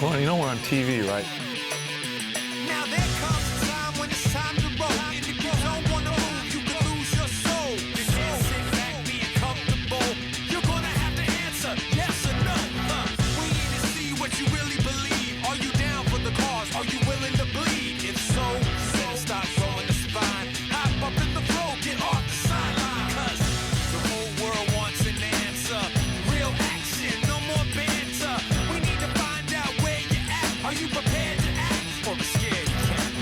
Well, you know we're on TV, right? Now there comes a time when it's time to roll. And if you don't want to move, you can lose your soul. You can't sit back being comfortable. You're gonna have to answer yes or no. We need to see what you really believe. Are you down for the cause? Are you willing to bleed? If so, then stop throwing the spine. Hop up in the flow, get off the sideline. 'Cause the whole world wants an answer. Real action, no more banter. We need to find out where you're at. Are you prepared to act or a scared cat?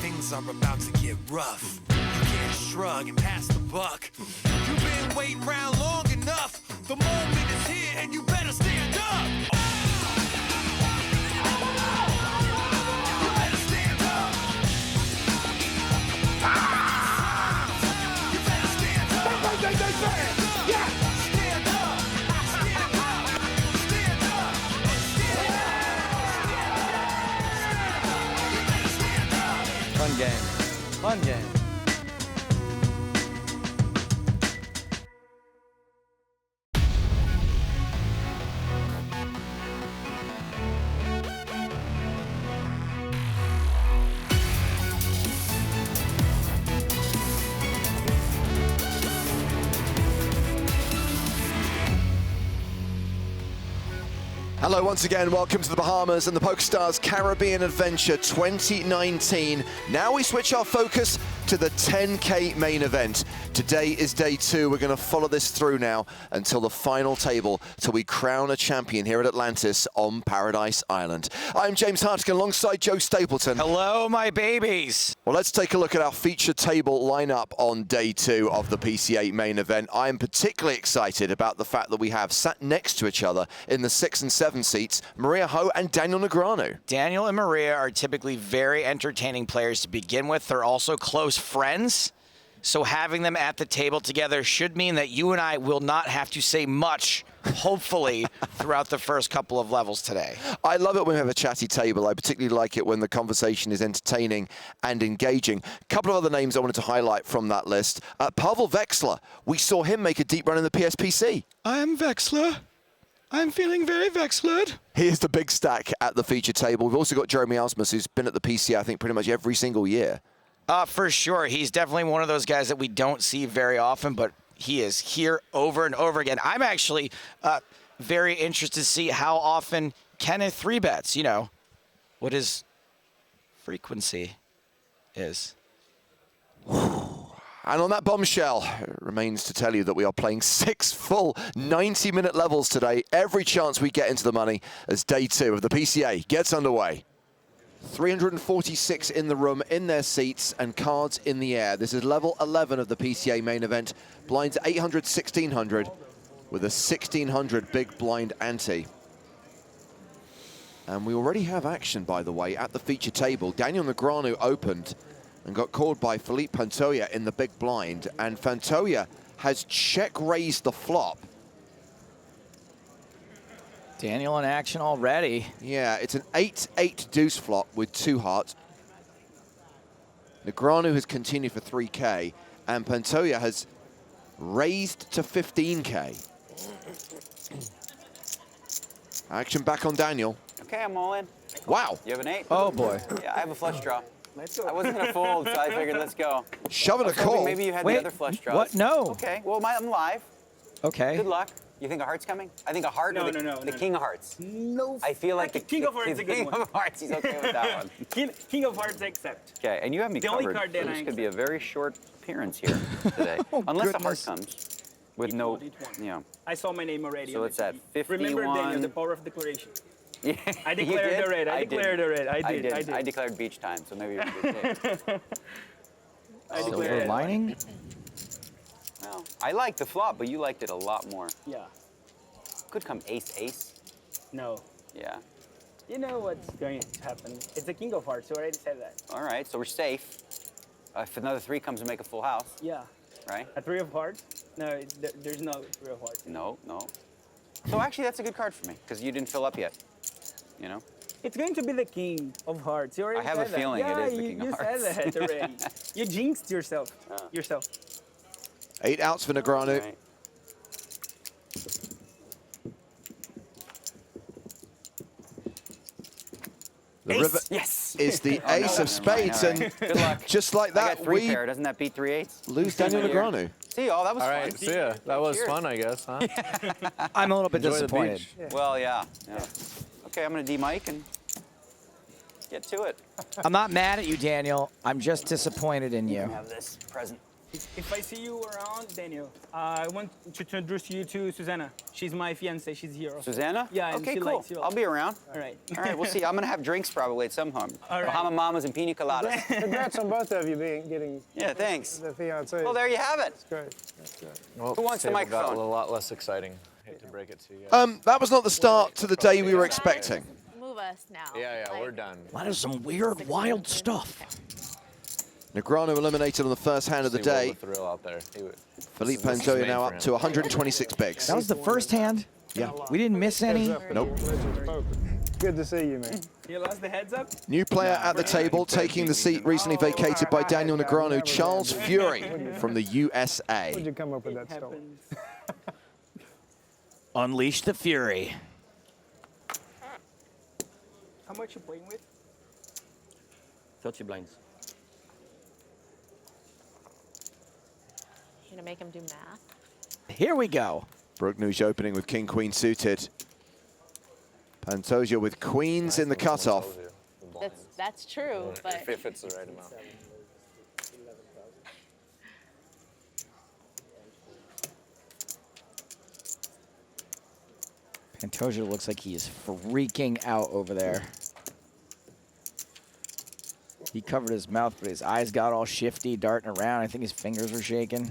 Things are about to get rough. You can't shrug and pass the buck. You've been waiting around long enough. The moment is here and you better stand up. You better stand up. You better stand up. Yeah. Stand up. Stand up. Stand up. Stand up. Fun game. Fun game. Hello once again, welcome to the Bahamas and the PokerStars Caribbean Adventure 2019. Now we switch our focus to the 10K main event. Today is day 2. We're going to follow this through now until the final table, till we crown a champion here at Atlantis on Paradise Island. I'm James Hartigan alongside Joe Stapleton. Hello, my babies. Well, let's take a look at our feature table lineup on day 2 of the PCA main event. I am particularly excited about the fact that we have sat next to each other in the 6 and 7 seats, Maria Ho and Daniel Negreanu. Daniel and Maria are typically very entertaining players to begin with. They're also close friends, so having them at the table together should mean that you and I will not have to say much, hopefully, throughout the first couple of levels today. I love it when we have a chatty table. I particularly like it when the conversation is entertaining and engaging. A couple of other names I wanted to highlight from that list. Pavel Veksler. We saw him make a deep run in the PSPC. I am Veksler. I'm feeling very Vekslered. Here's the big stack at the feature table. We've also got Jeremy Ausmus, who's been at the PCA, I think, pretty much every single year. For sure. He's definitely one of those guys that we don't see very often, but he is here over and over again. I'm actually very interested to see how often Kenneth 3-bets, you know, what his frequency is. And on that bombshell, it remains to tell you that we are playing 6 full 90-minute levels today. Every chance we get into the money as day 2 of the PCA gets underway. 346 in the room, in their seats, and cards in the air. This is level 11 of the PCA main event. Blinds 800, 1600, with a 1600 big blind ante. And we already have action, by the way, at the feature table. Daniel Negreanu opened and got called by Philippe Pantoja in the big blind, and Pantoja has check-raised the flop. Daniel in action already. Yeah, it's an 8-8 deuce flop with 2 hearts. Negreanu has continued for 3K, and Pantoja has raised to 15K. Action back on Daniel. Okay, I'm all in. Wow. You have an 8? Oh, boy. Yeah, I have a flush draw. I wasn't going to fold, so I figured let's go. Shove it a call. Maybe you had Wait, the other flush draws. what? No. Okay, well, I'm live. Okay. Good luck. You think a heart's coming? I think a heart or the king of hearts. No. I feel like the king of hearts is a good king one. of hearts, he's okay with that one. King of hearts accept. Okay, and you have me The covered. only card that This I could be a very short appearance here today. Unless the heart comes with no, you know. I saw my name already. So on it's the at TV. 51. Remember, Daniel, the power of declaration. Yeah, I you declared did? the red. I declared the red. I did. I declared beach time, so maybe you're a good pick. I Silver declared it. lining? Well, I liked the flop, but you liked it a lot more. Yeah. Could come ace-ace. No. Yeah. You know what's going to happen. It's the king of hearts. You already said that. All right, so we're safe. If another 3 comes and make a full house, Yeah. right? A 3 of hearts? No, there's no 3 of hearts. No, no. So actually, that's a good card for me, because you didn't fill up yet, you know? It's going to be the king of hearts. You already I have said a that. feeling yeah, it is the king of hearts. You said that already. You jinxed yourself. Yourself. 8 outs for Negreanu. Right. The Ace. river Yes. is the Oh, ace no, of never mind. spades, All and right. Good luck. just like I that, got 3 we pair. Doesn't that beat 3 8s? lose Daniel Negreanu. See, oh, that was All right, fun. see ya. That was Cheers. fun, I guess, huh? I'm a little bit Enjoy the disappointed. beach. Well, yeah. Okay, I'm gonna de-mic and get to it. I'm not mad at you, Daniel. I'm just disappointed in you. Have this present. If I see you around, Daniel, I want to introduce you to Susanna. She's my fiance. She's here. Also. Susanna? Yeah, and Okay, she cool. likes you. I'll be around. All right. All right, we'll see. I'm gonna have drinks probably at some home. All right. Bahama Mamas and pina coladas. Congrats on both of you getting Yeah, thanks. the fiancé. Well, there you have it. Great. That's great. Well, Who wants the table got microphone? a lot less exciting. Hate to break it to you. That was not the start to the day we were expecting. Move us now. Yeah, Like, we're done. That is some weird, wild stuff. Negreanu eliminated on the first hand of the See Will day. the thrill out there. Philippe this is Pantoja made now for up him. to 126 bigs. That was the first hand. Yeah. We didn't miss any. Heads up, Nope. Legends Poker. Good to see you, man. You lost the heads up? New player at the table, taking the seat recently vacated by Daniel Negreanu, Charles Furey from the Where'd USA. you come up with that stuff? Happens. Unleash the fury. How much you playing with? 30 blinds. You gonna make him do math? Here we go. Brugnooge opening with king, queen suited. Pantoja with queens in the cutoff. That's true, but If it's the right amount. Pantoja looks like he is freaking out over there. He covered his mouth, but his eyes got all shifty, darting around. I think his fingers were shaking.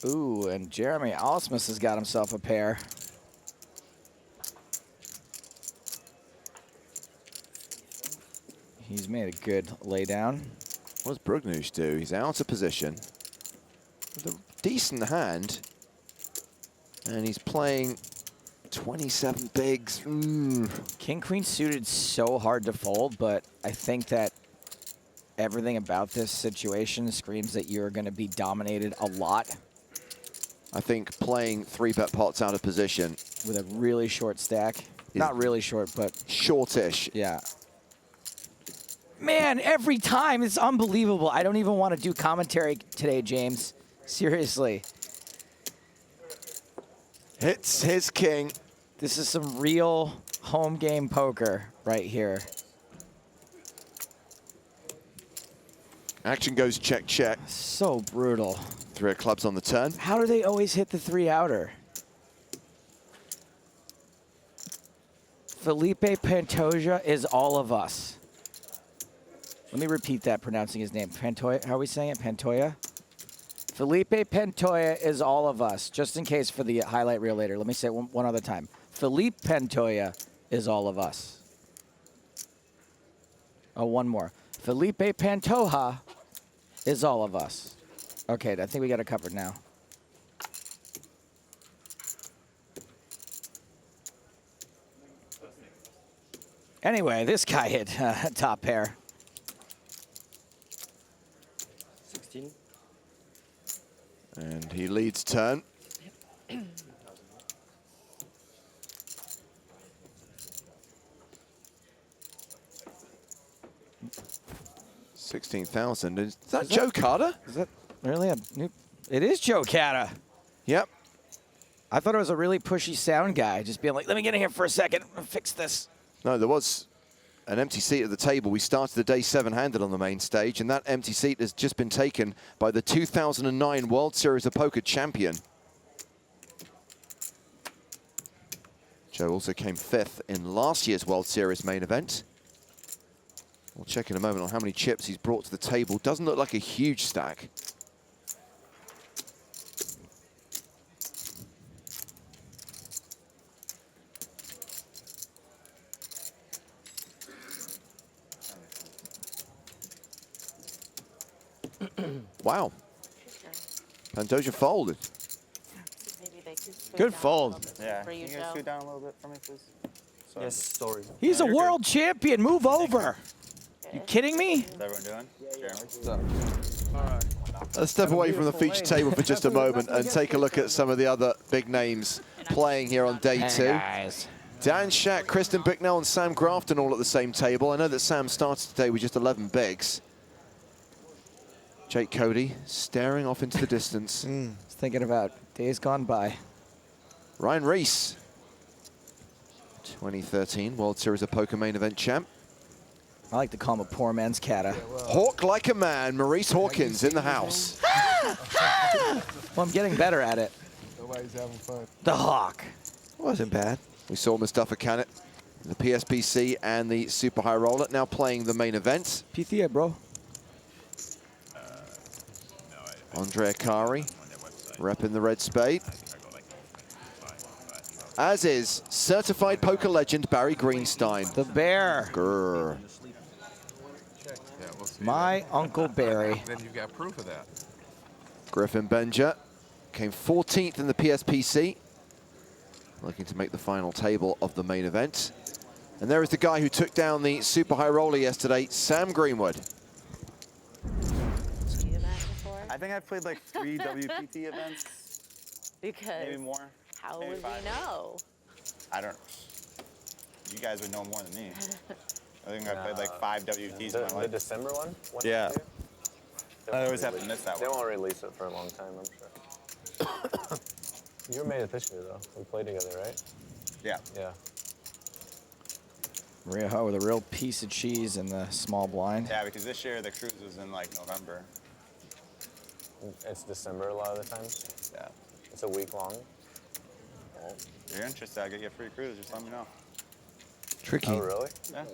Ooh, and Jeremy Alsmus has got himself a pair. He's made a good laydown. What does Brugnooge do? He's out of position with a decent hand, and he's playing 27 bigs. King Queen suited so hard to fold, but I think that everything about this situation screams that you're going to be dominated a lot I think playing 3-bet pots out of position, with a really short stack. Not really short, but shortish. yeah. Man, every time it's unbelievable. I don't even want to do commentary today, James. Seriously. Hits his king. This is some real home game poker right here. Action goes check, check. So brutal. 3 of clubs on the turn. How do they always hit the 3-outer? Felipe Pantoja is all of us. Let me repeat that, pronouncing his name. Pantoja, how are we saying it? Pantoja? Felipe Pantoja is all of us. Just in case for the highlight reel later, let me say it one other time. Felipe Pantoja is all of us. Oh, one more. Felipe Pantoja is all of us. Okay, I think we got it covered now. Anyway, this guy hit top pair. 16. And he leads turn. $16,000. Is that Joe Carter? Is that really a new? It is Joe Cada. Yep. I thought it was a really pushy sound guy, just being like, let me get in here for a second and fix this. No, there was an empty seat at the table. We started the day 7-handed on the main stage, and that empty seat has just been taken by the 2009 World Series of Poker champion. Joe also came 5th in last year's World Series main event. We'll check in a moment on how many chips he's brought to the table. Doesn't look like a huge stack. Wow. Pantoja folded. maybe they could scoot Good down a fold. little bit Yeah. for you, Can you guys Joe. scoot down a little bit for me, please? Sorry. Yes, sorry. He's a you're world champion. Move over. You kidding me? Is everyone doing? Jeremy? Let's step away from the feature table for just a moment and take a look at some of the other big names playing here on day 2. Guys. Dan Shack, Kristen Bicknell, and Sam Grafton all at the same table. I know that Sam started today with just 11 bigs. Jake Cody staring off into the distance. Just thinking about days gone by. Ryan Reese, 2013 World Series of Poker main event champ. I like to call him a poor man's Cada. Hawk like a man, Maurice Hawkins in the house. Well, I'm getting better at it. Nobody's having fun. The Hawk. Wasn't bad. We saw Mustafa Kanat, the PSPC and the Super High Roller, now playing the main event. PTA, bro. Andre Akari, repping the red spade. As is certified poker legend Barry Greenstein. The Bear. Grr. My Uncle Barry. Then you've got proof of that. Griffin Benja came 14th in the PSPC, looking to make the final table of the main event. And there is the guy who took down the Super High Roller yesterday, Sam Greenwood. I think I've played like 3 WPT events. Because Maybe more. how Maybe would 5. we know? I don't. You guys would know more than me. I think I played like 5 WPTs in my The life. December one? Yeah. I always have to miss that They one. won't release it for a long time, I'm sure. You made it this year, though. We played together, right? Yeah. Yeah. Maria Ho with a real piece of cheese in the small blind. Yeah, because this year the cruise was in like November. It's December a lot of the times. Yeah. It's a week long. If you're interested, I'll get you a free cruise. Just let me know. Tricky. Oh, really? Yeah.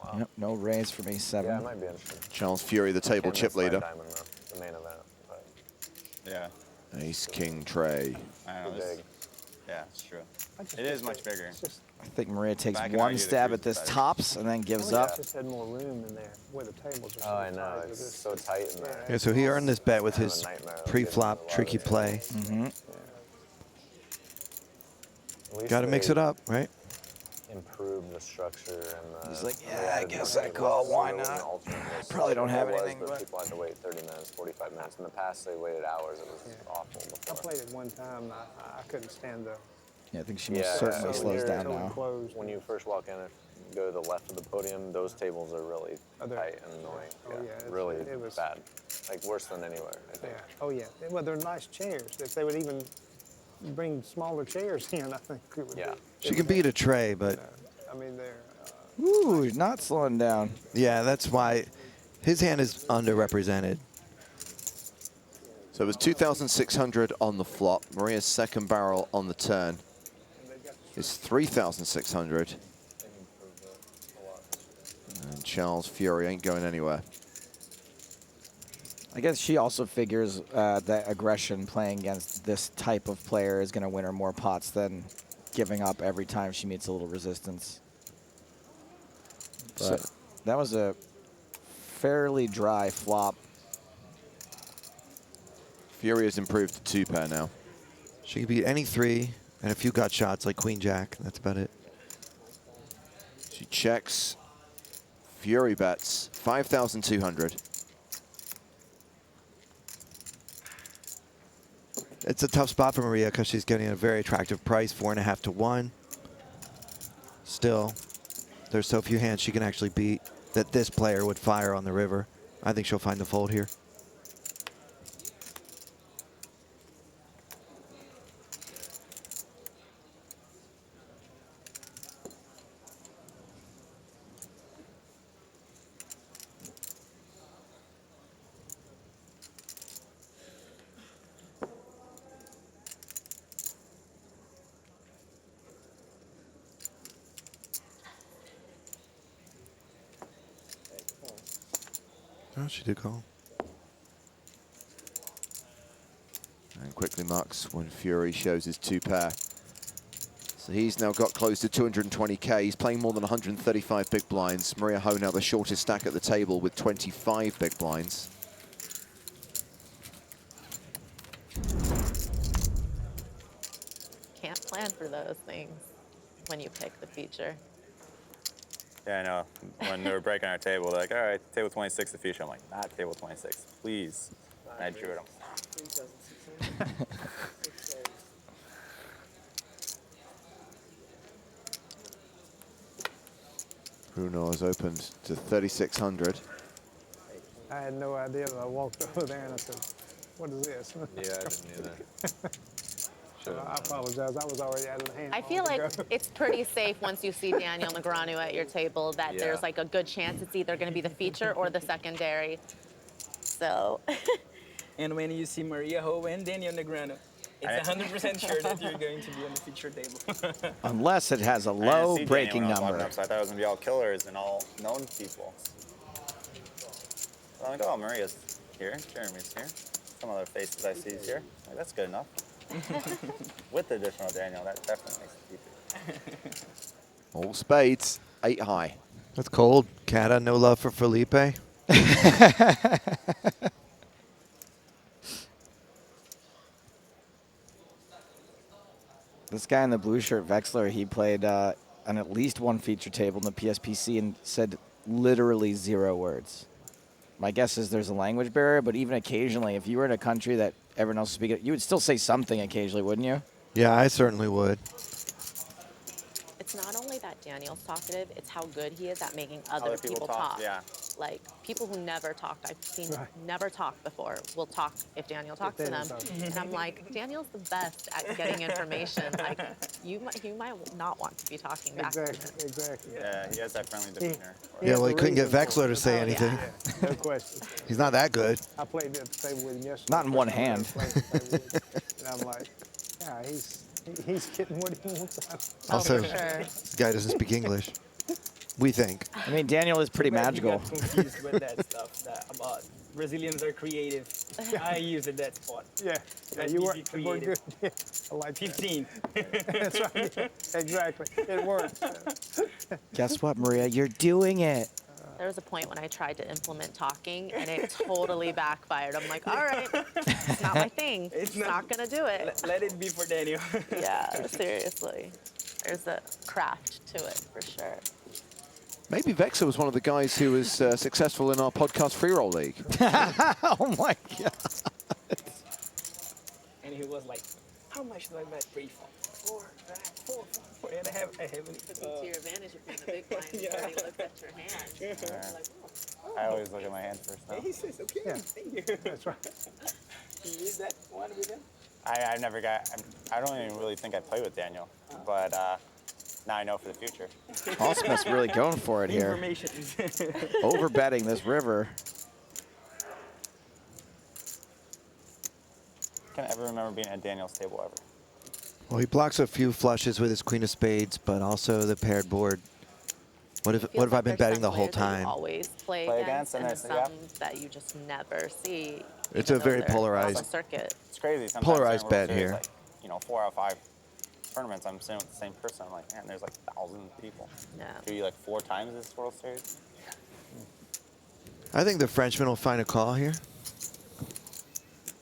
Wow. Yep, no raise from A7. Yeah, I might be interested. Charles Furey, the table Can't chip miss my leader. diamond, though, the main event. But Yeah. Ace, King, Trey. I know. too This, big. yeah, it's true. It is much bigger. I think Maria takes But I can one argue the stab cruise at this is better. tops and then gives up. Just had more room in there where the tables are. Oh, I know. It's so tight in there. Yeah, so he earned this bet with Kind of his a nightmare of pre-flop getting a lot tricky of play. At least Got to mix they it up, right? Improve the structure and the. He's like, they yeah, I added guess the I tables, call. Why so it was an not? alternate list. Probably don't have It was, anything, but but- people had to wait 30 minutes, 45 minutes. In the past, they waited hours. It was awful I before. played it one time. I couldn't stand the Yeah, I think she most Yeah, certainly so slows you're down totally now. closed. When you first walk in and go to the left of the podium, those tables are really Are they? tight and annoying. Oh, yeah, it's- really it was- bad. Like worse than anywhere, I think. Yeah. Oh yeah. Well, they're nice chairs. If they would even bring smaller chairs in, I think it would. Yeah. She can beat a Trey, but I mean, they're. Ooh, not slowing down. yeah, that's why his hand is underrepresented. So it was 2,600 on the flop. Maria's second barrel on the turn is 3,600. And Charles Furey ain't going anywhere. I guess she also figures that aggression playing against this type of player is going to win her more pots than giving up every time she meets a little resistance. But So- that was a fairly dry flop. Furey has improved to 2-pair now. She can beat any 3 and a few gut shots like Queen Jack. That's about it. She checks. Furey bets 5,200. It's a tough spot for Maria because she's getting a very attractive price, 4.5 to 1. Still, there's so few hands she can actually beat that this player would fire on the river. I think she'll find the fold here. Oh, she did call. And quickly marks when Furey shows his 2-pair. So he's now got close to 220k. He's playing more than 135 big blinds. Maria Ho now the shortest stack at the table with 25 big blinds. Can't plan for those things when you pick the feature. Yeah, I know. When they were breaking our table, they're like, all right, table 26 the feature. I'm like, not table 26, please. And I drew it. Brugnooge has opened to 3,600. I had no idea that I walked over there and I said, what is this? Yeah, I didn't either. I apologize. I was already out of the hand. I feel like it's pretty safe once you see Daniel Negreanu at your table that there's like a good chance it's either going to be the feature or the secondary. So. And when you see Maria Ho and Daniel Negreanu, it's 100% sure that you're going to be on the feature table. Unless it has a I didn't low see breaking Daniel when I was number. walking up, so I thought it was gonna be all killers and all known people. So I'm like, oh, Maria's here, Jeremy's here, some other faces I see is here. Like, that's good enough. With the additional Daniel, that definitely makes it deeper. All spades, 8 high. That's cold. Cada, no love for Felipe. This guy in the blue shirt, Veksler, he played on at least one feature table in the PSPC and said literally 0 words. My guess is there's a language barrier, but even occasionally, if you were in a country that everyone else speaks, you would still say something occasionally, wouldn't you? Yeah, I certainly would. It's not only that Daniel's talkative, it's how good he is at making other people talk. Yeah. Like, people who never talked, I've seen never talk before, will talk if Daniel talks to them. And I'm like, Daniel's the best at getting information. Like, you might not want to be talking back to him. Exactly. Yeah, he has that friendly demeanor. Yeah, well, he couldn't get Veksler to say anything. Yeah, no question. He's not that good. I played at the table with him yesterday. Not in one hand. And I'm like, yeah, he's getting what he wants. Also, for sure. this guy doesn't speak English. We think. I mean, Daniel is pretty magical. I got confused with that stuff about Brazilians are creative. I used at that spot. Yeah, Let you me were be good. creative. Yeah, I like 15. That's right. Yeah, exactly. It works. Guess what, Maria? You're doing it. There was a point when I tried to implement talking, and it totally backfired. I'm like, all right, it's not my thing. It's not going to do it. Let it be for Daniel. Yeah, seriously. There's a craft to it, for sure. Maybe Veksler was one of the guys who was successful in our podcast free roll league. Oh my God. And he was like, how much do I bet pre-flop? 4, 4, and I haven't. Puts it to your advantage if you're in the big blind and you already looked at your hand. You're like, oh. I always look at my hand first now. He says, okay, thank you. That's right. You use that one with him? I never got, I don't even really think I played with Daniel, but now I know for the future. Osmus really going for it here. Information. Over betting this river. Can't ever remember being at Daniel's table ever. Well, he blocks a few flushes with his queen of spades, but also the paired board. What if Feels I like been there's betting some the whole players that you time? always play against, and there's there's- some that you just never see. It's even a though very they're across polarized- the circuit. It's crazy. Sometimes Polarized during World bet Series, here. Like, you know, 4 out of 5 tournaments, I'm sitting with the same person. I'm like, man, there's like 1,000 people. Yeah. Do you like 4 times this World Series? I think the Frenchman will find a call here.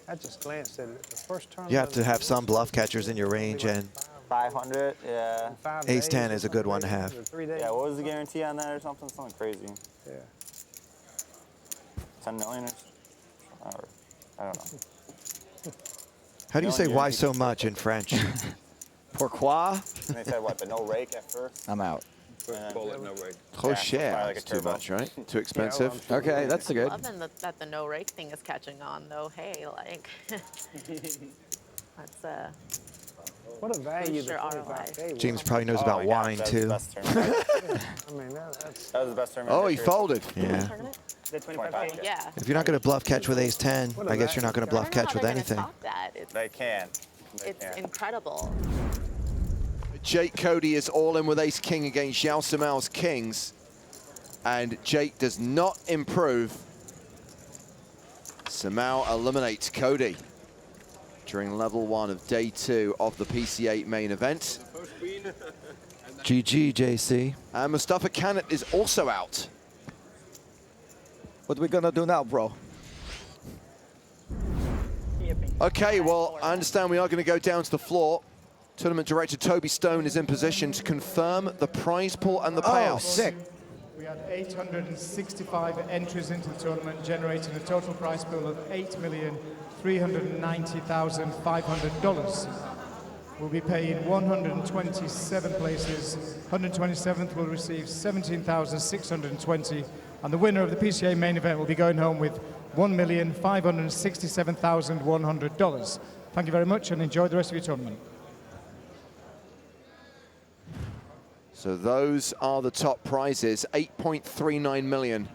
I just glanced at it. The first tournament. You have to have some bluff catchers in your range, and 500, yeah. 5 Ace days 10 or is a good something one to crazy, have. or 3 days. Yeah, what was the guarantee on that or something? Something crazy. Yeah. 10 million or I don't know. how do you No say why guarantee. so much in French? Pourquoi? And they said what, the no rake at first? I'm out. Call it no rake. Trop Yeah, cher. probably like a It's too turbo. much, right? Too expensive. well, Okay, that's a good. Loving that the no rake thing is catching on, though. Hey, like, that's What a value Sure the ROI. 25K was. James probably knows Oh, about yeah, wine, that was too. the best tournament. I mean, that's. That was the best tournament. Oh, in he history. folded. Yeah. tournament. The 25K. Yeah. If you're not going to bluff catch with ace 10, What I a guess you're not going to value. bluff I don't know catch how with they're gonna anything. top that. They can. They It's can. incredible. Jake Cody is all in with ace king against Xiao Simao's kings. And Jake does not improve. Simao eliminates Cody during level 1 of day 2 of the PC8 main event. GG, JC. And Mustafa Kanat is also out. What are we gonna do now, bro? Okay, well, I understand we are going to go down to the floor. Tournament director Toby Stone is in position to confirm the prize pool and the payout. Oh, sick. We had 865 entries into the tournament, generating a total prize pool of $8,390,500. will be paying 127 places. 127th will receive 17,620, and the winner of the PCA main event will be going home with $1,567,100. Thank you very much, and enjoy the rest of your tournament. So those are the top prizes, 8.39 million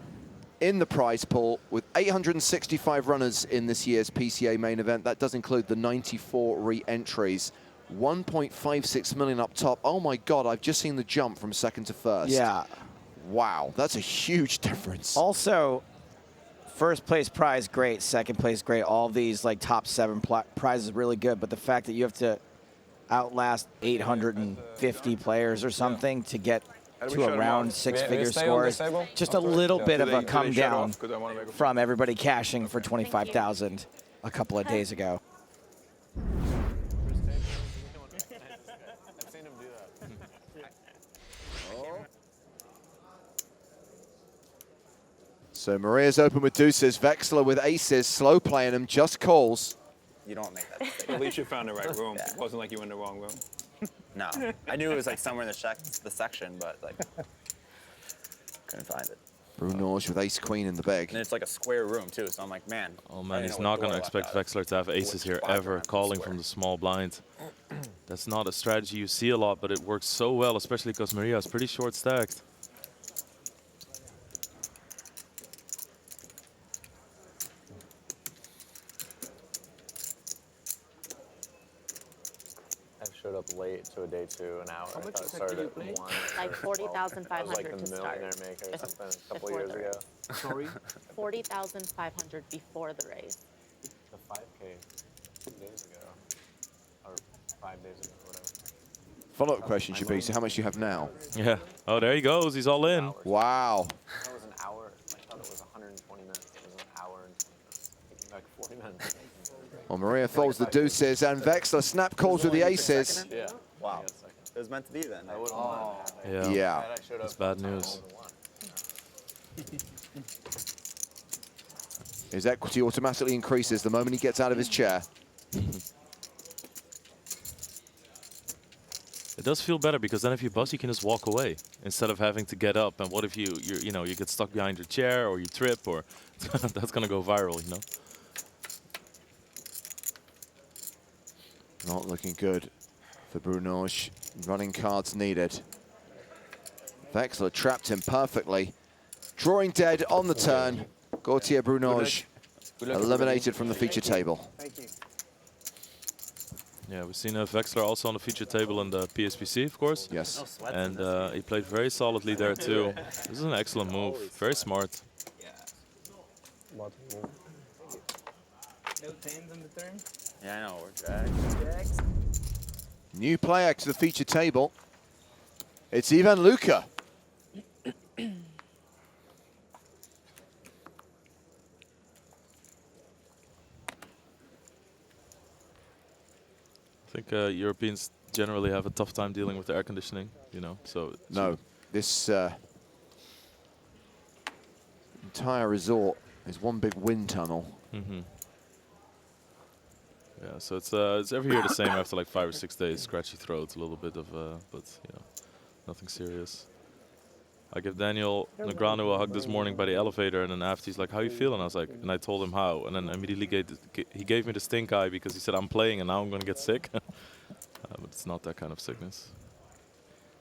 in the prize pool with 865 runners in this year's PCA main event. That does include the 94 re-entries. 1.56 million up top. Oh my God, I've just seen the jump from second to first. Yeah. Wow, that's a huge difference. Also, first place prize, great. Second place, great. All these like top 7 prizes, really good. But the fact that you have to outlast 850 players or something to get to around 6-figure scores, just a little bit of a come down from everybody cashing for 25,000 a couple of days ago. So Maria's open with deuces, Veksler with aces, slow playing him, just calls. You don't make that mistake. At least you found the right room. Yeah. It wasn't like you were in the wrong room. No, I knew it was like somewhere in the section, but like couldn't find it. Brugnooge with ace queen in the bag. And it's like a square room too, so I'm like, man. Oh man, he's not going to expect Veksler to have aces here ever, calling from the small blind. That's not a strategy you see a lot, but it works so well, especially because Maria is pretty short stacked. Showed up late to a day 2, an hour. How much I thought it started at 1. Like 40,500 like to the start. millionaire maker or something a couple before years the ago. Sorry? 40,500 before the race. The 5K 2 days ago, or 5 days ago, whatever. Follow-up question should be, so how much do you have now? Yeah. Oh, there he goes. He's all in. Wow. That was an hour. I thought it was 120 minutes. It was an hour and 20 minutes. Thinking like 40 minutes. Well, Maria folds the deuces, and Veksler snap calls with the aces. Yeah. Wow. It was meant to be then. Yeah. That's bad news. His equity automatically increases the moment he gets out of his chair. It does feel better because then if you bust, you can just walk away instead of having to get up. And what if you get stuck behind your chair or you trip, or that's gonna go viral, you know? Not looking good for Brugnooge. Running cards needed. Veksler trapped him perfectly. Drawing dead on the turn. Gautier Brugnooge eliminated from the feature table. Thank you. Yeah, we've seen Veksler also on the feature table in the PSPC, of course. Yes. And he played very solidly there too. This is an excellent move. Very smart. About to move. No tens on the turn. Yeah, I know, we're dragged. New player to the feature table. It's Ivan Luka. I think Europeans generally have a tough time dealing with the air conditioning, you know. So No, this entire resort is one big wind tunnel. Mm-hmm. Yeah, so it's every year the same after like 5 or 6 days. Scratchy throat, a little bit of, but you know, nothing serious. I give Daniel Negreanu a hug this morning by the elevator, and then after he's like, "How you feeling?" I was like, and I told him how, and then immediately he gave me the stink eye because he said, "I'm playing, and now I'm gonna get sick." But it's not that kind of sickness.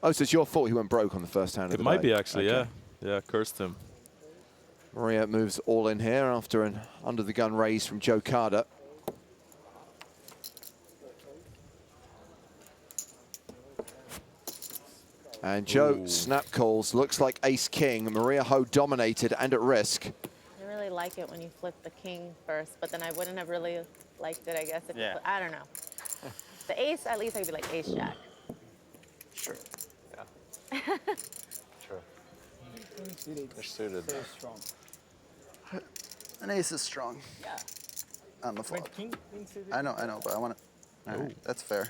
Oh, so it's your fault he went broke on the first hand of the It might day. be actually, Okay. yeah, cursed him. Maria moves all in here after an under-the-gun raise from Joe Carter. And Joe snap calls, looks like ace-king. Maria Ho dominated and at risk. I really like it when you flip the king first, but then I wouldn't have really liked it, I guess. If you I don't know. The ace, at least I could be like ace-jack. Sure. Yeah. Sure. They're suited. Very strong. An ace is strong. Yeah. On the flop. King suited? I know, but I want it. All right, that's fair.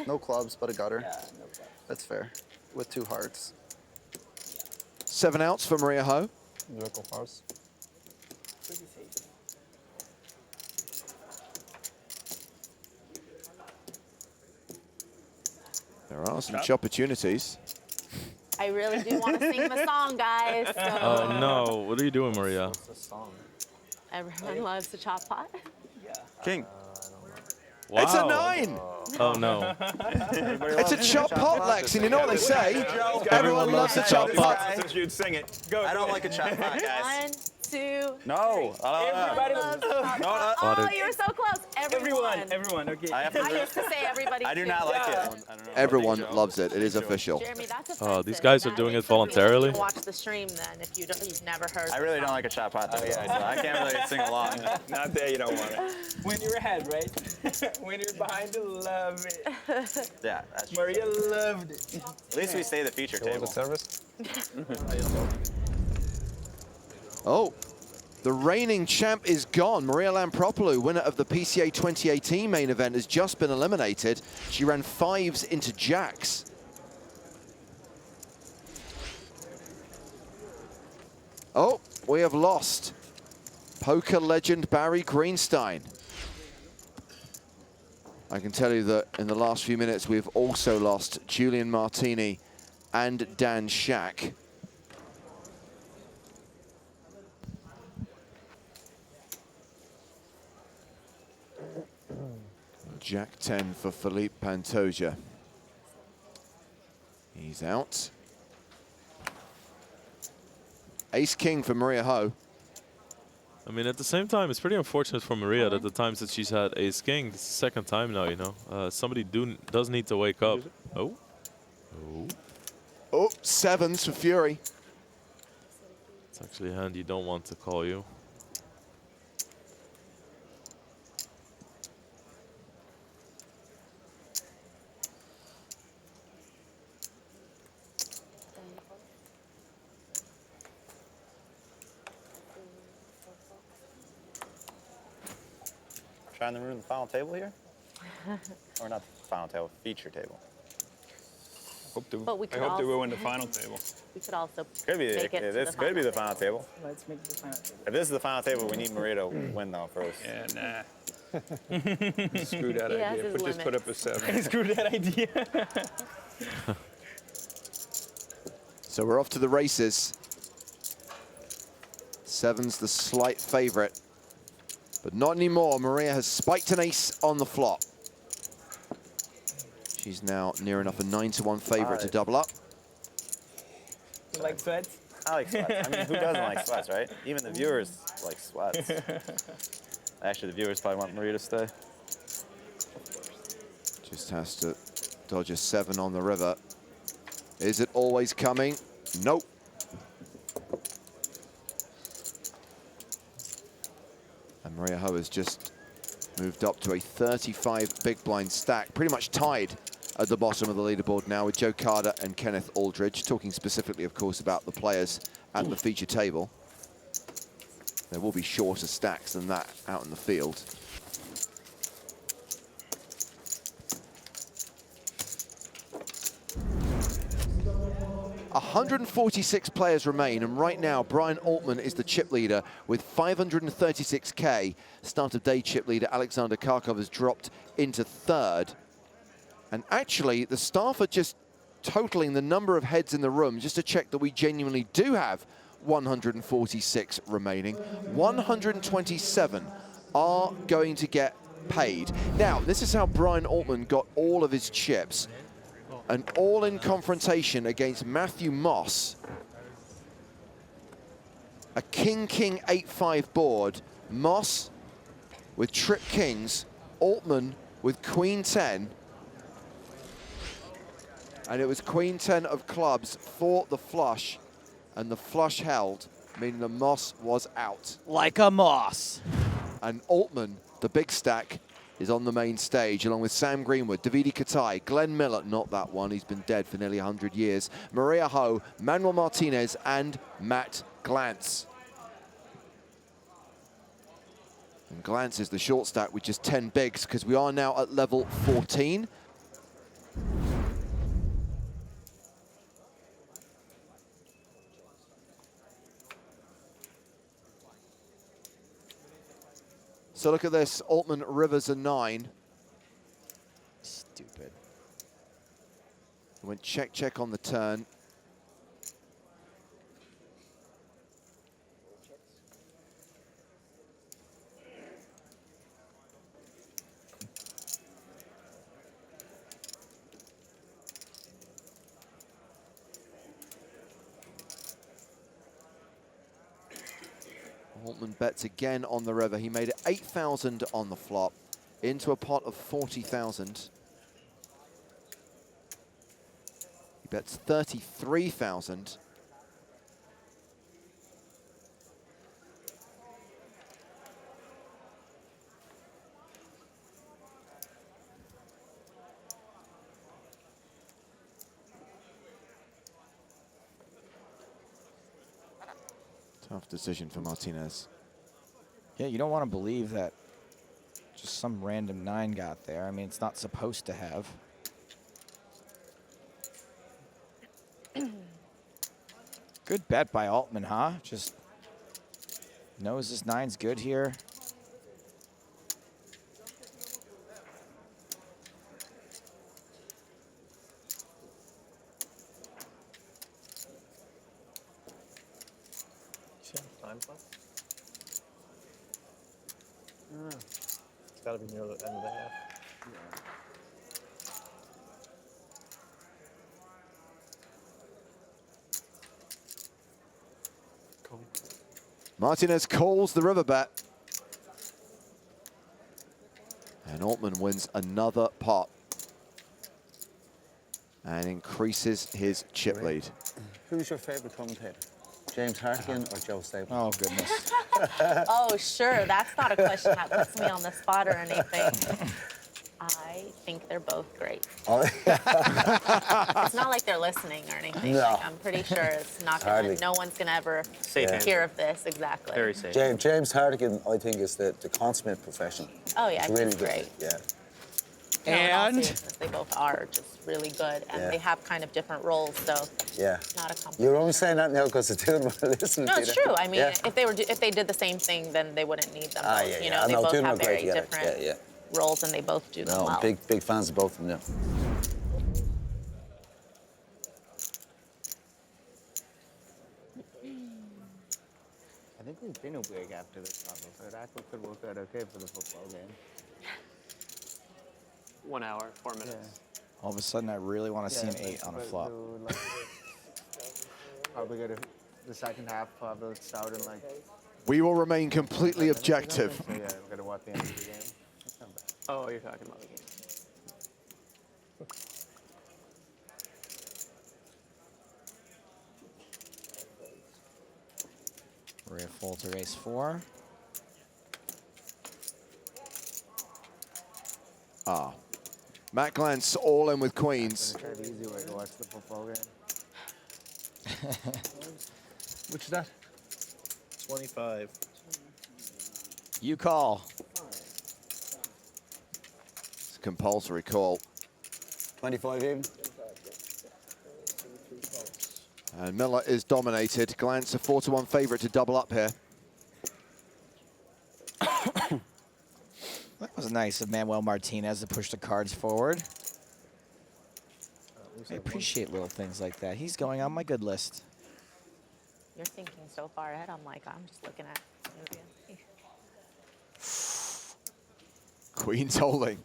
No clubs, but a gutter. Yeah, no problem. That's fair. With 2 hearts. 7 outs for Maria Ho. Local hearts. Pretty safe. There are some opportunities. I really do want to sing the song, guys. So Oh no, what are you doing, Maria? What's the song? everyone loves to chop pot. King. Wow. It's a 9. Oh no. It's a chop pot, Lex, and you know what they say? Everyone loves a chop pot. You'd sing it. Go. I don't like a chop pot, guys. 1, 2. No. Everybody loves loves chop No, pot. no. Oh, you were so close. Everyone. Everyone, okay. I have to I used to say everybody. I do too. not like it. I don't know. Everyone loves it. It is official. Jeremy, that's Oh, offensive. these guys are That doing makes it some people voluntarily? Watch the stream then if you've never heard. I the really don't song. like a chop pot, though. So I can't really sing along. Not there, you don't want it. When you're ahead, right? When you're behind, you love it. Yeah, that's true. Maria loved it. At least we stay the feature What table. was the service? Oh, the reigning champ is gone. Maria Lampropoulou, winner of the PCA 2018 main event, has just been eliminated. She ran 5s into jacks. Oh, we have lost poker legend Barry Greenstein. I can tell you that in the last few minutes, we've also lost Julian Martini and Dan Shack. Jack 10 for Philippe Pantoja. He's out. Ace King for Maria Ho. I mean, at the same time, it's pretty unfortunate for Maria that the times that she's had Ace King, it's the second time now, you know. Somebody does need to wake up. Oh. Oh. Oh, 7s for Furey. It's actually a hand you don't want to call you. Trying to ruin the final table here? Or not the final table, feature table. But we I could hope to also- ruin the final table. We could also Could be, make it to this the could be final the final table. Let's make the final table. If this is the final table, we need Maria to win though first. Yeah, nah. Screw that He has idea. his Just put up a limits. 7. Screw that idea. So we're off to the races. 7's the slight favorite, but not anymore. Maria has spiked an ace on the flop. She's now near enough a 9-1 favorite to double up. You like sweats? I like sweats. I mean, who doesn't like sweats, right? Even the viewers like sweats. Actually, the viewers probably want Maria to stay. Just has to dodge a 7 on the river. Is it always coming? Nope. And Maria Ho has just moved up to a 35 big blind stack, pretty much tied at the bottom of the leaderboard now with Joe Carter and Kenneth Aldridge, talking specifically, of course, about the players at the feature table. There will be shorter stacks than that out in the field. $146 players remain, and right now Brian Altman is the chip leader with 536K. Start of day chip leader Alexander Kharkov has dropped into 3rd. And actually, the staff are just totaling the number of heads in the room just to check that we genuinely do have 146 remaining. 127 are going to get paid. Now, this is how Brian Altman got all of his chips. An all-in confrontation against Matthew Moss. A king-king 8-5 board. Moss with trip kings. Altman with queen 10. And it was queen 10 of clubs for the flush. And the flush held, meaning the Moss was out. Like a Moss. And Altman, the big stack, is on the main stage, along with Sam Greenwood, Davide Kitai, Glenn Miller, not that one, he's been dead for nearly 100 years, Maria Ho, Manuel Martinez, and Matt Glantz. And Glantz is the short stack with just 10 bigs, because we are now at level 14. So look at this, Altman, Rivers, a 9. Stupid. Went check, check on the turn. Altman bets again on the river. He made it 8,000 on the flop into a pot of 40,000. He bets 33,000. Tough decision for Martinez. Yeah, you don't want to believe that just some random 9 got there. I mean, it's not supposed to have. Good bet by Altman, huh? Just knows this 9's good here. Time plus? It's got to be near the end of the half. Cool. Martinez calls the river bet. And Altman wins another pot. And increases his chip lead. Who's your favorite commentator? James Hartigan or Joe Stapleton? Oh, goodness. Oh, sure. That's not a question that puts me on the spot or anything. I think they're both great. Oh. It's not like they're listening or anything. No. Like, I'm pretty sure it's not gonna. Hardly. No one's gonna ever Safe hear of this. Exactly. Very safe. James Hartigan, I think, is the consummate professional. Oh yeah, Really he's good. great. Yeah. No, in all And- seriousness, they both are just really good, and Yeah. they have kind of different roles, so Yeah. not a competition. You're only saying that now because the two of them are listening No, to it's you. true. I mean, Yeah. if they did the same thing, then they wouldn't need them. Ah, both. yeah, You yeah. know, I they know, both two of them have are great very together. different Yeah. roles, and they both do them No, well. big fans of both of them. Yeah. I think we've been a break after this level, so that could work out okay for the football game. 1 hour, 4 minutes. All of a sudden, I really want to see an 8 on a flop. Probably go to the second half, probably start in like. We will remain completely objective. So yeah, we're gonna watch the end of the game. That's not bad. Oh, you're talking about the game. Maria fold to race 4. Ah. Matt Glantz all in with queens. I'm gonna try the easy way to watch the football game. Which is that? 25. You call. It's a compulsory call. 25 even. And Miller is dominated. Glantz a 4-1 favorite to double up here. That was nice of Manuel Martinez to push the cards forward. I appreciate little things like that. He's going on my good list. You're thinking so far ahead. I'm like, I'm just looking at. Queen's holding.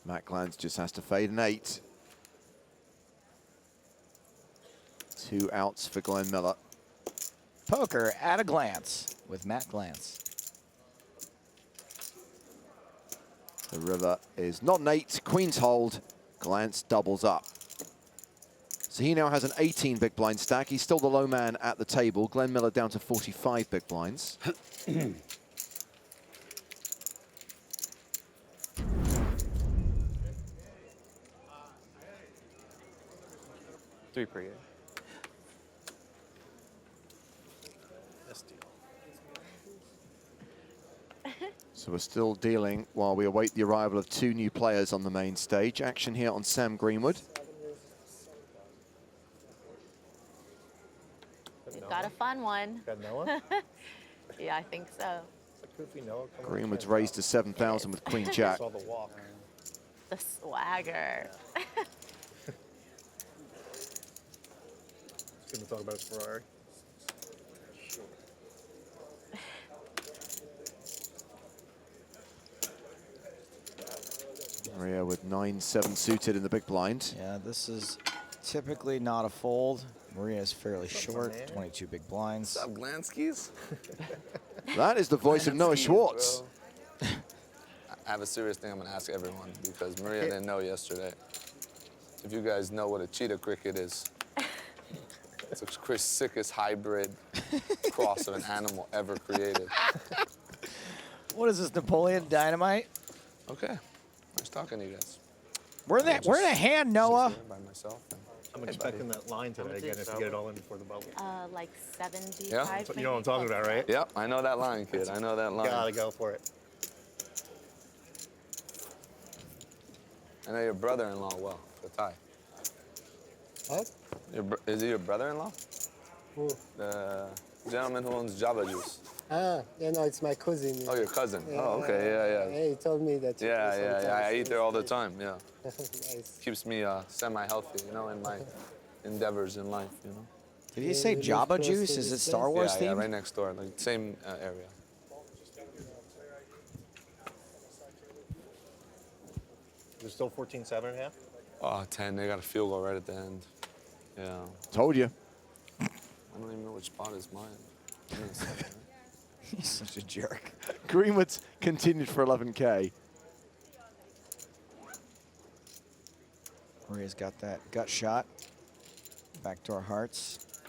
Matt Glantz just has to fade an 8. 2 outs for Glenn Miller. Poker at a glance with Matt Glantz. The river is not an 8. Queen's hold. Glantz doubles up. So he now has an 18 big blind stack. He's still the low man at the table. Glenn Miller down to 45 big blinds. Three per game. So we're still dealing while we await the arrival of 2 new players on the main stage. Action here on Sam Greenwood. We've got a fun one. Got Noah? Yeah, I think so. Greenwood's raised to 7,000 with Queen Jack. Saw the walk. The swagger. He's going to talk about his Ferrari. Maria with 9-7 suited in the big blind. Yeah, this is typically not a fold. Maria's fairly short, 22 big blinds. What's up, Glantz? That is the voice of Noah Schwartz. I have a serious thing I'm going to ask everyone because Maria didn't know yesterday. If you guys know what a cheetah cricket is, it's the sickest hybrid cross of an animal ever created. What is this, Napoleon Dynamite? Okay, nice talking to you guys. We're in the hand, Noah. By myself. I'm expecting that line today again if you get it all in before the bubble. Like 75. Yeah, You know what I'm talking about, right? Yep, I know that line, kid. I know that line. Gotta go for it. I know your brother-in-law well, Kitai. What? Is he your brother-in-law? Who? The gentleman who owns Java Juice. Ah, yeah, no, it's my cousin. Oh, your cousin. Yeah, Oh, okay, yeah. He told me that. Yeah. I eat there all the time. Yeah. Nice. Keeps me semi-healthy, you know, in my endeavors in life, you know. Did he say Java Juice? Is it Star Wars themed? Yeah, right next door, like same area. There's still 14-7.5? Oh, 10. They got a field goal right at the end. Yeah. Told you. I don't even know which spot is mine. He's such a jerk. Greenwood's continued for 11K. Maria's got that gut shot. Backdoor hearts.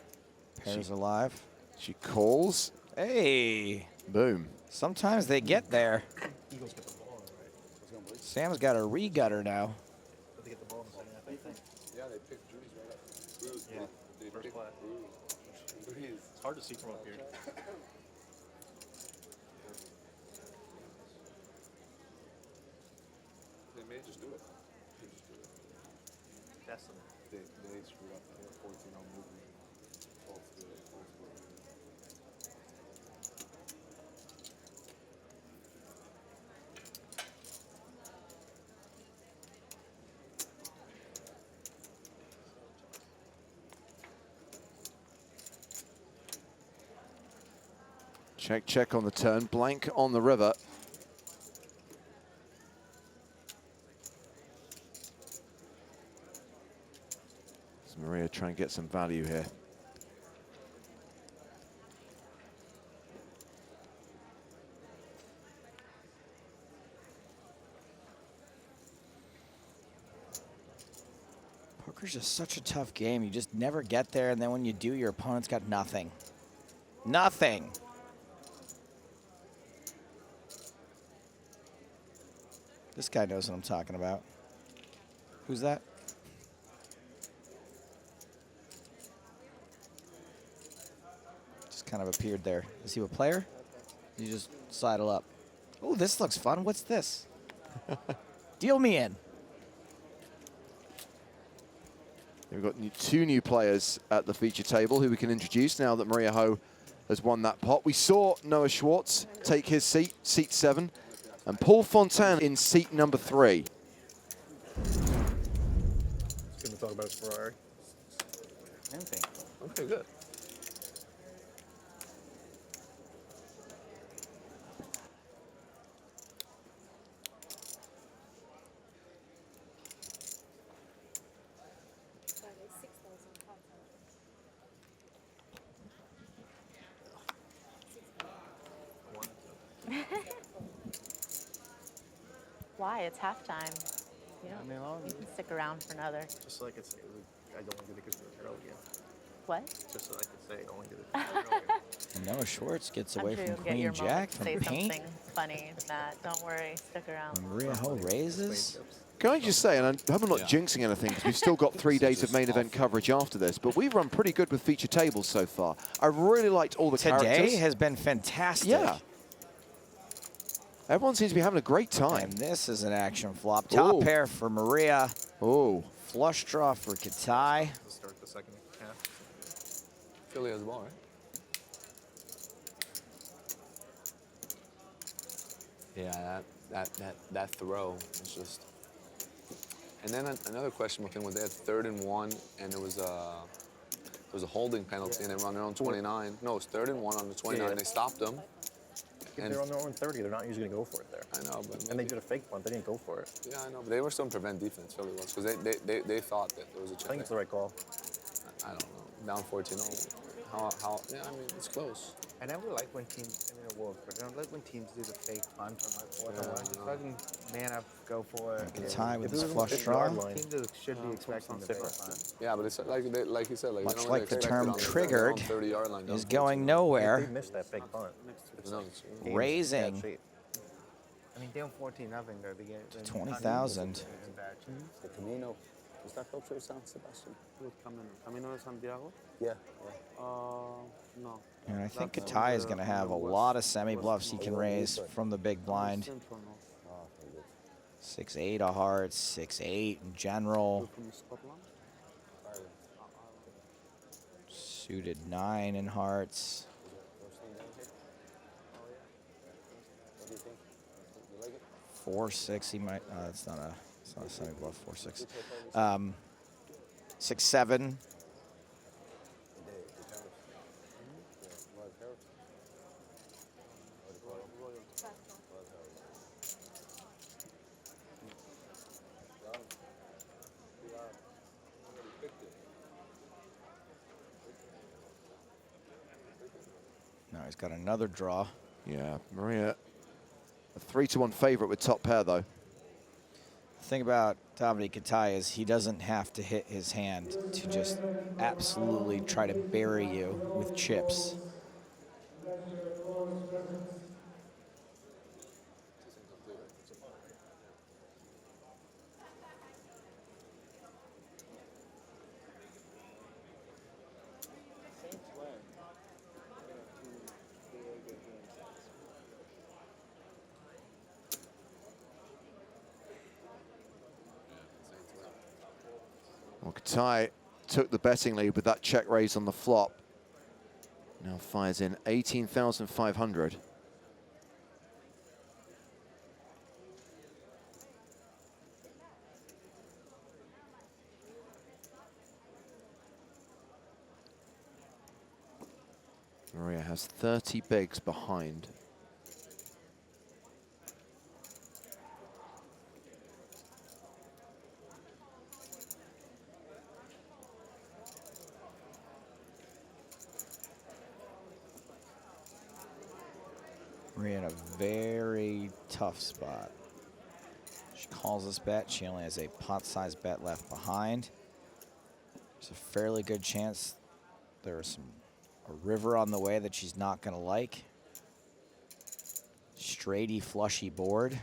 Pairs alive. She calls. Hey. Boom. Sometimes they get there. Sam's got a re-gutter now. They get the ball in the second half, I think. Yeah, they picked Drew's right up. Yeah, first play. It's hard to see from up here. They may just do it. That's them. They screwed up. They were 14 on movement. Check on the turn. Blank on the river. Does Maria try and get some value here? Poker's just such a tough game. You just never get there, and then when you do, your opponent's got nothing. Nothing. This guy knows what I'm talking about. Who's that? Just kind of appeared there. Is he a player? You just sidle up. Oh, this looks fun. What's this? Deal me in. We've got two new players at the feature table who we can introduce now that Maria Ho has won that pot. We saw Noah Schwartz take his seat, seat 7, and Paul Fontaine in seat number 3. He's going to talk about his Ferrari. Okay, good. Why? It's halftime. You don't. You can stick around for another. Just so I could say, I don't want to get it because we're early again. What? Just so I could say, I don't want to get it. Noah Schwartz gets I'm away sure from you'll get Queen your Jack moment to from say paint. something funny, Matt. Don't worry. Stick around. Maria Ho raises. Can I just say, and I hope I'm not jinxing anything because we've still got 3 days of main event coverage after this, but we've run pretty good with feature tables so far. I really liked all the characters. Today has been fantastic. Yeah. Everyone seems to be having a great time. And this is an action flop. Top pair for Maria. Oh. Flush draw for Kitai. Let's start the second half. Philly has the ball, right? Yeah, that throw was just. And then another questionable thing was they had 3rd and 1, and there was a holding penalty, and they were on their own 29. No, it was 3rd and 1 on the 29. Yeah. They stopped them. If they're on their own 30, they're not usually going to go for it there. I know, but and they did a fake punt. They didn't go for it. Yeah, I know, but they were still in prevent defense. Philly was because they thought that there was a chance. I think it's the right call. I don't know. Down 14-0. How? Yeah, I mean it's close. I never like when teams, I mean, it works, but I don't like when teams do the fake punt on like 4th and 1. Just fucking man up, go for it. Kitai with his If it was flush a draw. yard line, teams should be expecting the fake punt. Yeah, but it's like you said, like, Much they don't like the expect it term on their triggered, 30-yard line, is down going 14. nowhere. They missed that fake punt. No, Raising I mean, down 14-0, though. They get 20,000. The Camino. Is that culture San Sebastian? Camino de Santiago? Yeah. No. And I think Kitai is going to have a lot of semi-bluffs he can raise from the big blind. 6-8 of hearts, 6-8 in general. Suited 9 in hearts. What do you think? You like it? 4-6, he might. It's not a semi-bluff. 4-6. 6-7. Now he's got another draw. Yeah, Maria, a 3-1 favorite with top pair though. The thing about Dominic Kitai is he doesn't have to hit his hand to just absolutely try to bury you with chips. Well, Kitai took the betting lead with that check raise on the flop. Now fires in 18,500. Maria has 30 bigs behind. We're in a very tough spot. She calls this bet. She only has a pot-sized bet left behind. There's a fairly good chance there's a river on the way that she's not going to like. Straighty, flushy board.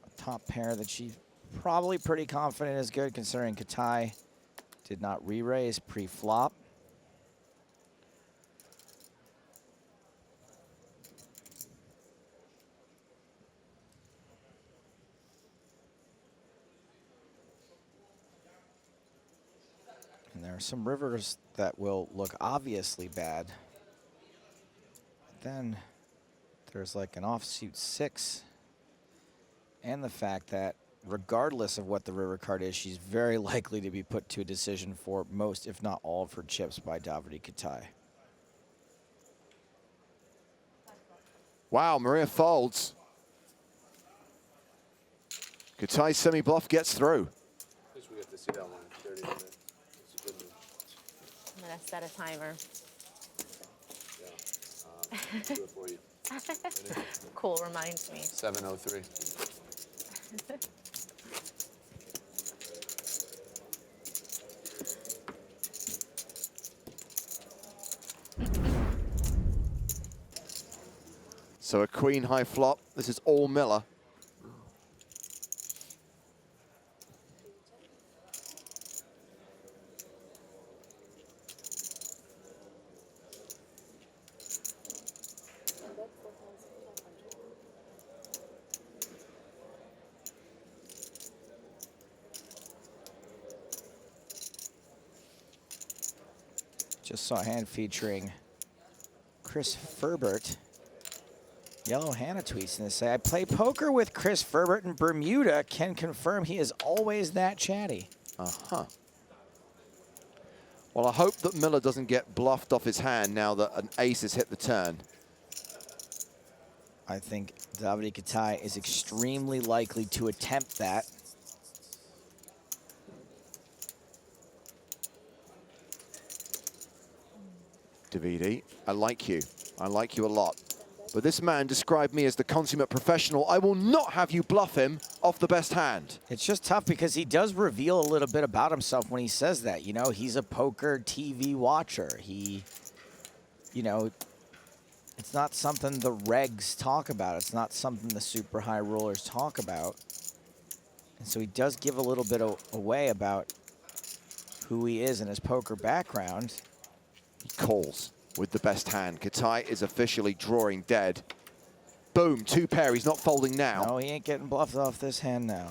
A top pair that she's probably pretty confident is good, considering Kitai did not re-raise pre-flop. And there are some rivers that will look obviously bad. But then there's like an offsuit 6. And the fact that regardless of what the river card is, she's very likely to be put to a decision for most, if not all, of her chips by Davide Kitai. Wow, Maria folds. Kitai semi-bluff gets through. I wish we get to see that one in 30 minutes. It's a good move. I'm going to set a timer. Yeah, do it for you. Cool, reminds me. 7:03. So a queen high flop. This is all Miller. Just saw a hand featuring Chris Ferbert. Yellow Hannah tweets and say, I play poker with Chris Ferbert in Bermuda. Can confirm he is always that chatty. Uh-huh. Well, I hope that Miller doesn't get bluffed off his hand now that an ace has hit the turn. I think Davide Kitai is extremely likely to attempt that. Davide, I like you. I like you a lot. But this man described me as the consummate professional. I will not have you bluff him off the best hand. It's just tough because he does reveal a little bit about himself when he says that. You know, he's a poker TV watcher. He, you know, it's not something the regs talk about. It's not something the super high rollers talk about. And so he does give a little bit away about who he is and his poker background. He calls with the best hand. Kitai is officially drawing dead. Boom, 2 pair. He's not folding now. No, he ain't getting bluffed off this hand now.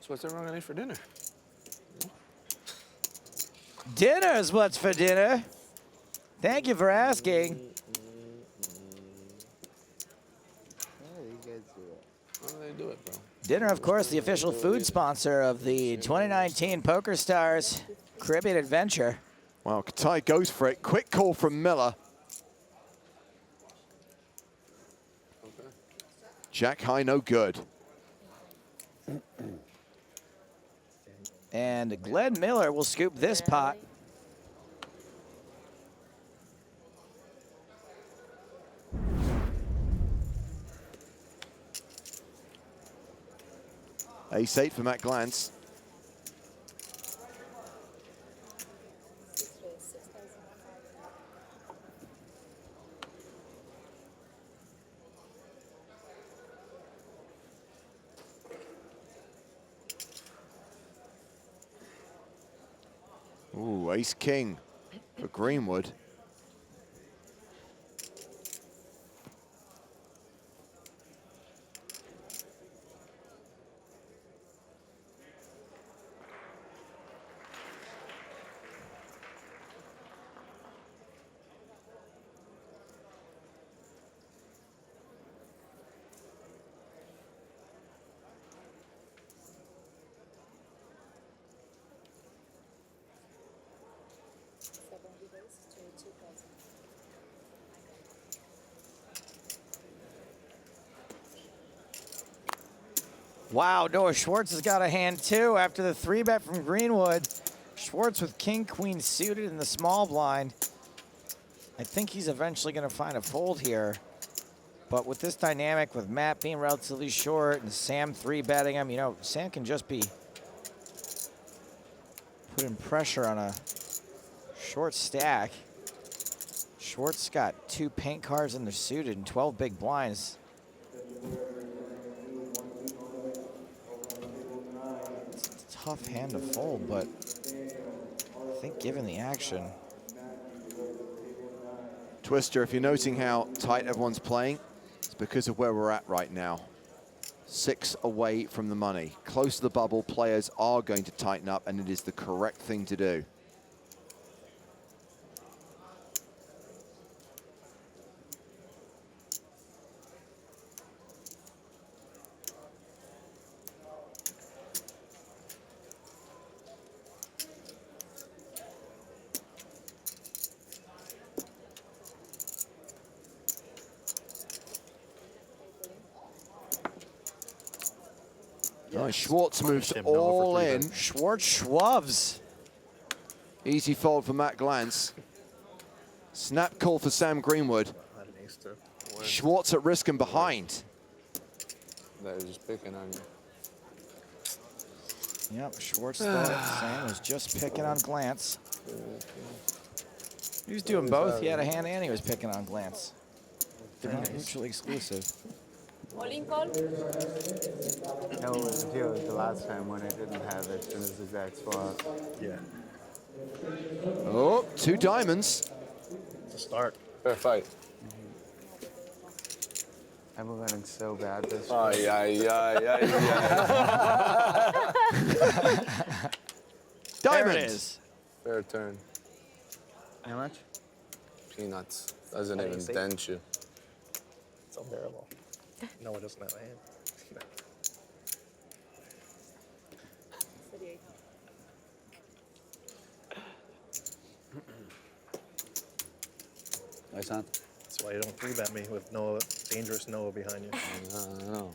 So what's everyone gonna eat for dinner? Dinner is what's for dinner. Thank you for asking. How do they do it, bro? Dinner, of course, the official food sponsor of the 2019 PokerStars Caribbean Adventure. Well, Kitai goes for it. Quick call from Miller. Okay. Jack high, no good. And Glenn Miller will scoop this pot. Ace-8 for Matt Glantz. Ooh, ace-king for Greenwood. Wow, Noah Schwartz has got a hand too after the 3-bet from Greenwood. Schwartz with king, queen suited in the small blind. I think he's eventually going to find a fold here. But with this dynamic, with Matt being relatively short and Sam 3-betting him, you know, Sam can just be putting pressure on a short stack. Schwartz got 2 paint cards in the suited and 12 big blinds. It's a tough hand to fold, but I think given the action. Twister, if you're noticing how tight everyone's playing, it's because of where we're at right now. 6 away from the money. Close to the bubble, players are going to tighten up, and it is the correct thing to do. Schwartz moves all in. Schwartz schwovs. Easy fold for Matt Glantz. Snap call for Sam Greenwood. Schwartz at risk and behind. They're just picking on you. Yep, Schwartz thought Sam was just picking on Glantz. He was doing both. He had a hand and he was picking on Glantz. They're not mutually exclusive. All-in call? No, it was the last time when I didn't have it in his exact spot. Yeah. Oh, 2 diamonds. It's a start. Fair fight. I'm winning so bad this Oh, yeah. There it is. Fair turn. How much? Peanuts. Doesn't How do even you see? dent you. It's unbearable. No, it doesn't have a hand. Nice hand. That's why you don't 3-bet me with Noah, dangerous Noah behind you. I know.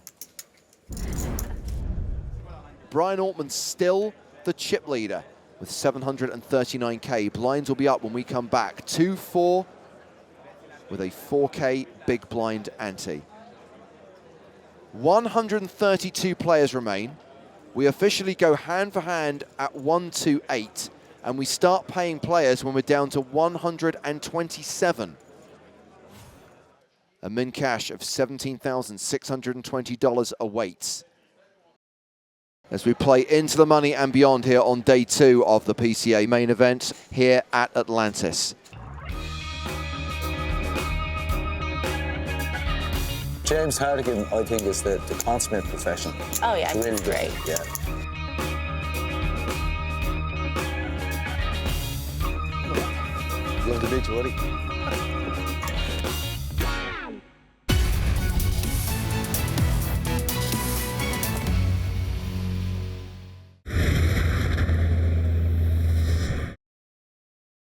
Brian Altman still the chip leader with 739k. Blinds will be up when we come back. 2-4 with a 4k big blind ante. 132 players remain. We officially go hand for hand at 128, and we start paying players when we're down to 127. A min cash of $17,620 awaits as we play into the money and beyond here on day 2 of the PCA main event here at Atlantis. James Hardigan, I think, is the consummate professional. Oh, yeah, he's Really great. good. Yeah. Love the beach, Woody.